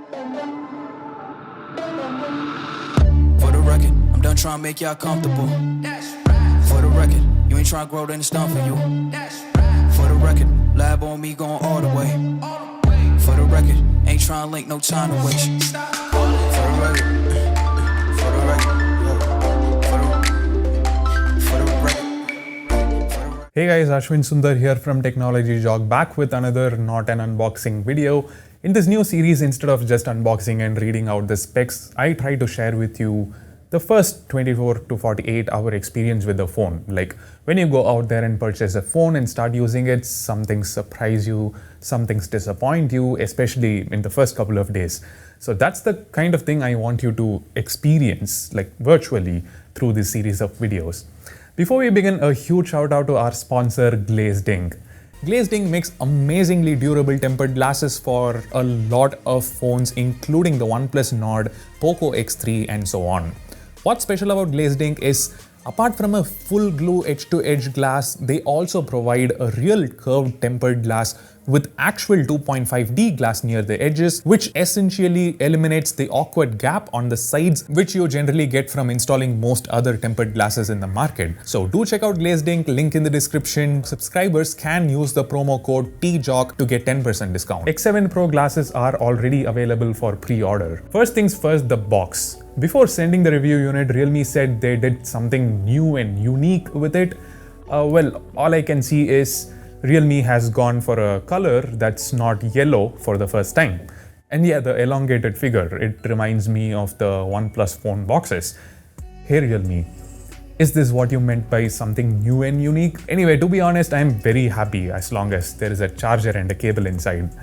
For the record, I'm done trying to make y'all comfortable. For the record, you ain't trying to grow, then it's done for you. For the record, lab on me going all the way. For the record, ain't trying to link, no time to waste. For the record, for the record, for the record. Hey guys, Ashwin Sundar here from Technology Jog, back with another not an unboxing video. In this new series, instead of just unboxing and reading out the specs, I try to share with you the first 24 to 48 hour experience with the phone. Like when you go out there and purchase a phone and start using it, some things surprise you, some things disappoint you, especially in the first couple of days. So that's the kind of thing I want you to experience, like virtually, through this series of videos. Before we begin, a huge shout out to our sponsor Glazed Ink. Glazed Ink makes amazingly durable tempered glasses for a lot of phones, including the OnePlus Nord, Poco X3 and so on. What's special about Glazed Ink is, apart from a full glue edge-to-edge glass, they also provide a real curved tempered glass with actual 2.5D glass near the edges, which essentially eliminates the awkward gap on the sides which you generally get from installing most other tempered glasses in the market. So do check out Glazed Ink, link in the description. Subscribers can use the promo code TJOC to get 10% discount. X7 Pro glasses are already available for pre-order. First things first, the box. Before sending the review unit, Realme said they did something new and unique with it. Well, all I can see is Realme has gone for a color that's not yellow for the first time. And yeah, the elongated figure, it reminds me of the OnePlus phone boxes. Hey Realme, is this what you meant by something new and unique? Anyway, to be honest, I'm very happy as long as there is a charger and a cable inside.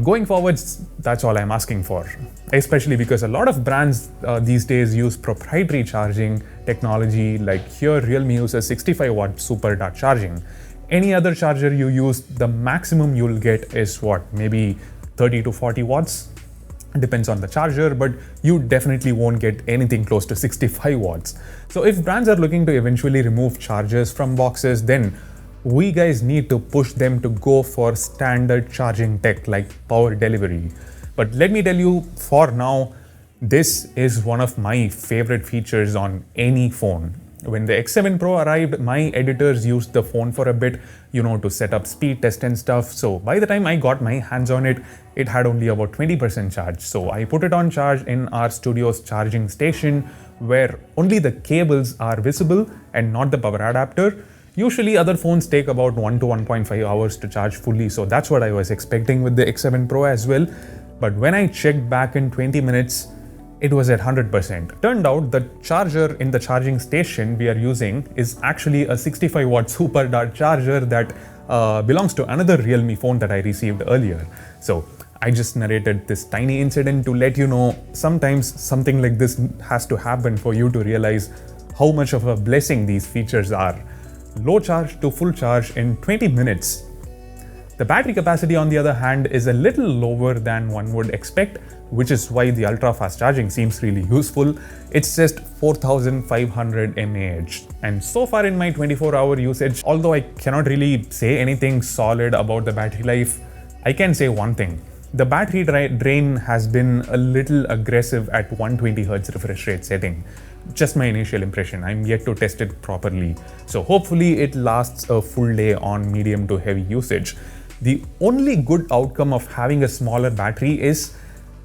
Going forwards, that's all I'm asking for. Especially because a lot of brands these days use proprietary charging technology. Like here, Realme uses 65 watt super dart charging. Any other charger you use, the maximum you'll get is what, maybe 30 to 40 watts? Depends on the charger, but you definitely won't get anything close to 65 watts. So if brands are looking to eventually remove chargers from boxes, then we guys need to push them to go for standard charging tech like power delivery. But let me tell you, for now, this is one of my favorite features on any phone. When the X7 Pro arrived, my editors used the phone for a bit, to set up speed test and stuff. So by the time I got my hands on it, it had only about 20% charge. So I put it on charge in our studio's charging station, where only the cables are visible and not the power adapter. Usually other phones take about 1 to 1.5 hours to charge fully, so that's what I was expecting with the X7 Pro as well. But when I checked back in 20 minutes, it was at 100%. Turned out the charger in the charging station we are using is actually a 65 watt super dart charger that belongs to another Realme phone that I received earlier. So I just narrated this tiny incident to let you know sometimes something like this has to happen for you to realize how much of a blessing these features are. Low charge to full charge in 20 minutes. The battery capacity, on the other hand, is a little lower than one would expect, which is why the ultra-fast charging seems really useful. It's just 4500 mAh. And so far in my 24-hour usage, although I cannot really say anything solid about the battery life, I can say one thing. The battery drain has been a little aggressive at 120Hz refresh rate setting. Just my initial impression. I'm yet to test it properly. So hopefully it lasts a full day on medium to heavy usage. The only good outcome of having a smaller battery is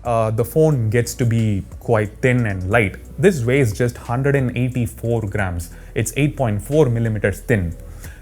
the phone gets to be quite thin and light. This weighs just 184 grams. It's 8.4 millimeters thin.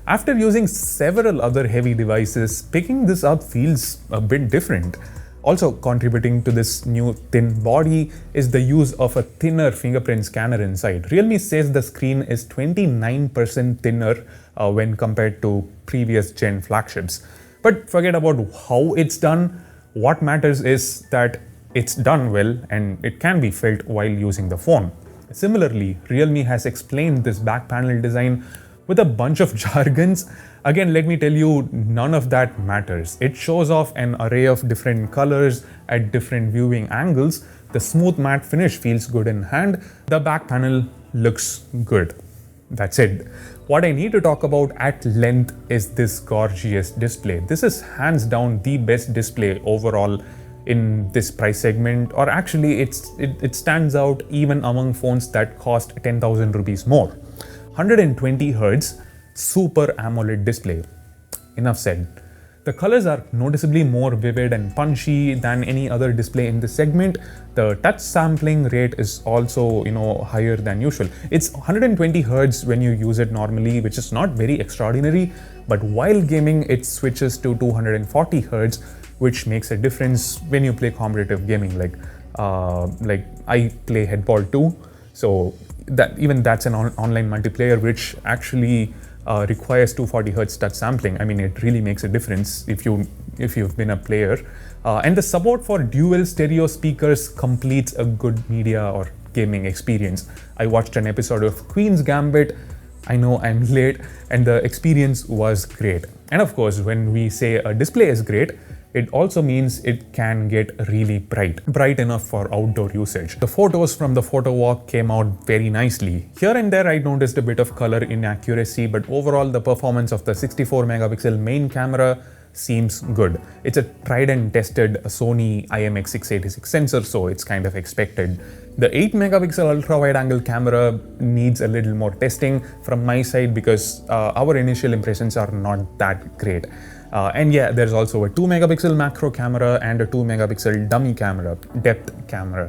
After using several other heavy devices, picking this up feels a bit different. Also contributing to this new thin body is the use of a thinner fingerprint scanner inside. Realme says the screen is 29% thinner when compared to previous gen flagships. But forget about how it's done. What matters is that it's done well and it can be felt while using the phone. Similarly, Realme has explained this back panel design with a bunch of jargons. Again, let me tell you, none of that matters. It shows off an array of different colors at different viewing angles. The smooth matte finish feels good in hand. The back panel looks good. That's it. What I need to talk about at length is this gorgeous display. This is hands down the best display overall in this price segment, or actually it stands out even among phones that cost 10,000 rupees more. 120 Hz Super AMOLED display. Enough said. The colors are noticeably more vivid and punchy than any other display in this segment. The touch sampling rate is also, higher than usual. It's 120 Hz when you use it normally, which is not very extraordinary, but while gaming it switches to 240 Hz, which makes a difference when you play competitive gaming. Like I play Headball 2, so that's an online multiplayer which actually requires 240 Hz touch sampling. I mean, it really makes a difference if you've been a player. And the support for dual stereo speakers completes a good media or gaming experience. I watched an episode of Queen's Gambit. I know I'm late, and the experience was great. And of course, when we say a display is great, it also means it can get really bright enough for outdoor usage. The photos from the photo walk came out very nicely. Here and there I noticed a bit of color inaccuracy, but overall the performance of the 64 megapixel main camera seems good. It's a tried and tested Sony IMX686 sensor, so it's kind of expected. The 8 megapixel ultra wide angle camera needs a little more testing from my side because our initial impressions are not that great. And yeah, there's also a 2 megapixel macro camera and a 2 megapixel dummy camera, depth camera.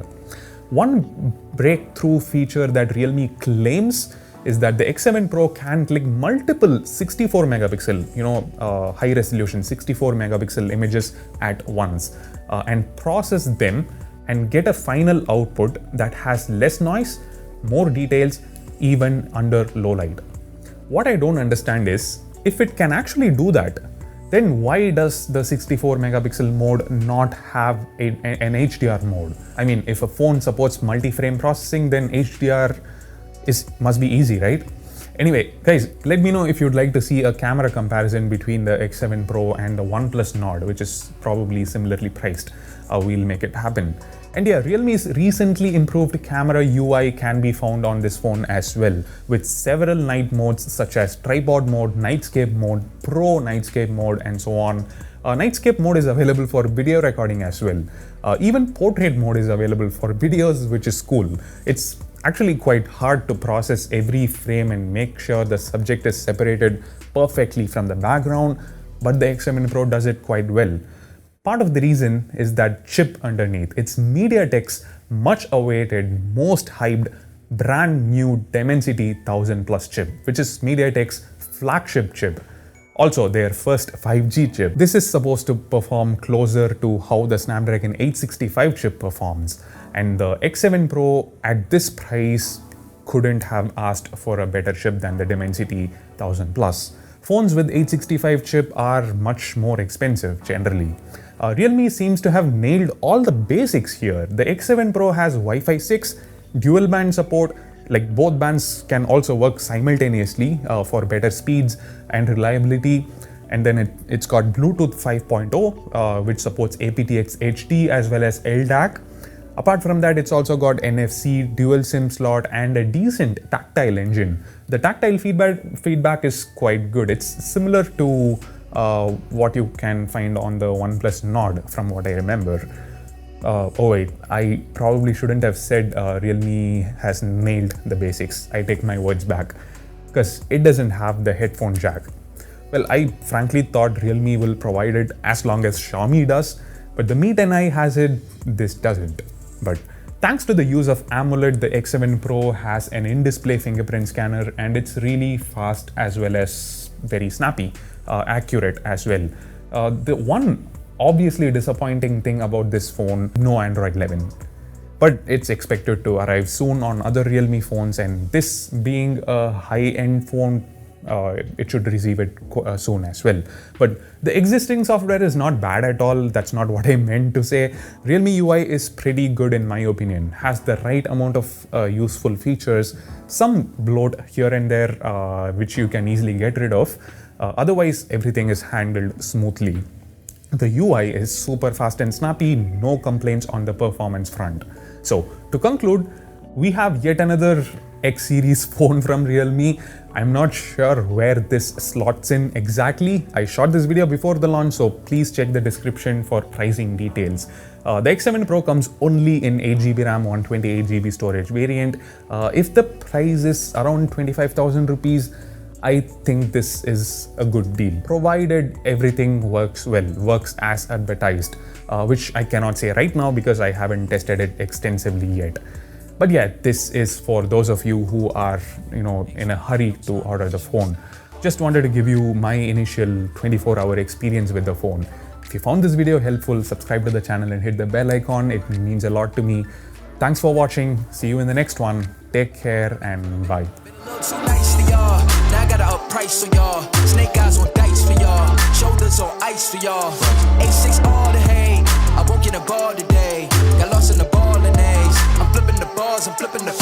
One breakthrough feature that Realme claims is that the X7 Pro can click multiple 64 megapixel, high resolution 64 megapixel images at once and process them and get a final output that has less noise, more details, even under low light. What I don't understand is, if it can actually do that, then why does the 64 megapixel mode not have an HDR mode? I mean, if a phone supports multi-frame processing, then HDR must be easy, right? Anyway, guys, let me know if you'd like to see a camera comparison between the X7 Pro and the OnePlus Nord, which is probably similarly priced. We'll make it happen. And yeah, Realme's recently improved camera UI can be found on this phone as well, with several night modes such as tripod mode, nightscape mode, pro nightscape mode, and so on. Nightscape mode is available for video recording as well. Even portrait mode is available for videos, which is cool. It's actually quite hard to process every frame and make sure the subject is separated perfectly from the background, but the X7 Pro does it quite well. Part of the reason is that chip underneath. It's MediaTek's much awaited, most hyped, brand new Dimensity 1000 Plus chip, which is MediaTek's flagship chip. Also their first 5G chip. This is supposed to perform closer to how the Snapdragon 865 chip performs. And the X7 Pro at this price couldn't have asked for a better chip than the Dimensity 1000 Plus. Phones with 865 chip are much more expensive generally. Realme seems to have nailed all the basics here. The X7 Pro has Wi-Fi 6, dual band support, like both bands can also work simultaneously for better speeds and reliability. And then it's got Bluetooth 5.0, which supports aptX HD as well as LDAC. Apart from that, it's also got NFC, dual SIM slot, and a decent tactile engine. The tactile feedback is quite good. It's similar to what you can find on the OnePlus Nord, from what I remember. Oh wait, I probably shouldn't have said Realme has nailed the basics. I take my words back, because it doesn't have the headphone jack. Well, I frankly thought Realme will provide it as long as Xiaomi does, but the Mi 10i has it, this doesn't. But thanks to the use of AMOLED, the X7 Pro has an in-display fingerprint scanner, and it's really fast as well as very snappy, accurate as well. The one obviously disappointing thing about this phone, no Android 11. But it's expected to arrive soon on other Realme phones, and this being a high-end phone, it should receive it soon as well. But the existing software is not bad at all. That's not what I meant to say. Realme UI is pretty good in my opinion. Has the right amount of useful features, some bloat here and there, which you can easily get rid of. Otherwise, everything is handled smoothly. The UI is super fast and snappy, no complaints on the performance front. So to conclude, we have yet another X series phone from Realme. I'm not sure where this slots in exactly. I shot this video before the launch, so please check the description for pricing details. The X7 Pro comes only in 8GB RAM, 128GB storage variant. If the price is around 25,000 rupees, I think this is a good deal, provided everything works well, works as advertised, which I cannot say right now because I haven't tested it extensively yet. But yeah, this is for those of you who are, in a hurry to order the phone. Just wanted to give you my initial 24-hour experience with the phone. If you found this video helpful, subscribe to the channel and hit the bell icon. It means a lot to me. Thanks for watching. See you in the next one. Take care and bye. So nice to y'all. Now I gotta up price for y'all. Snake eyes on dice for y'all. Shoulders on ice for y'all. A6 all the hate. I won't get a ball today. Got lost in the ball and A's. I'm flipping the bars, I'm flipping the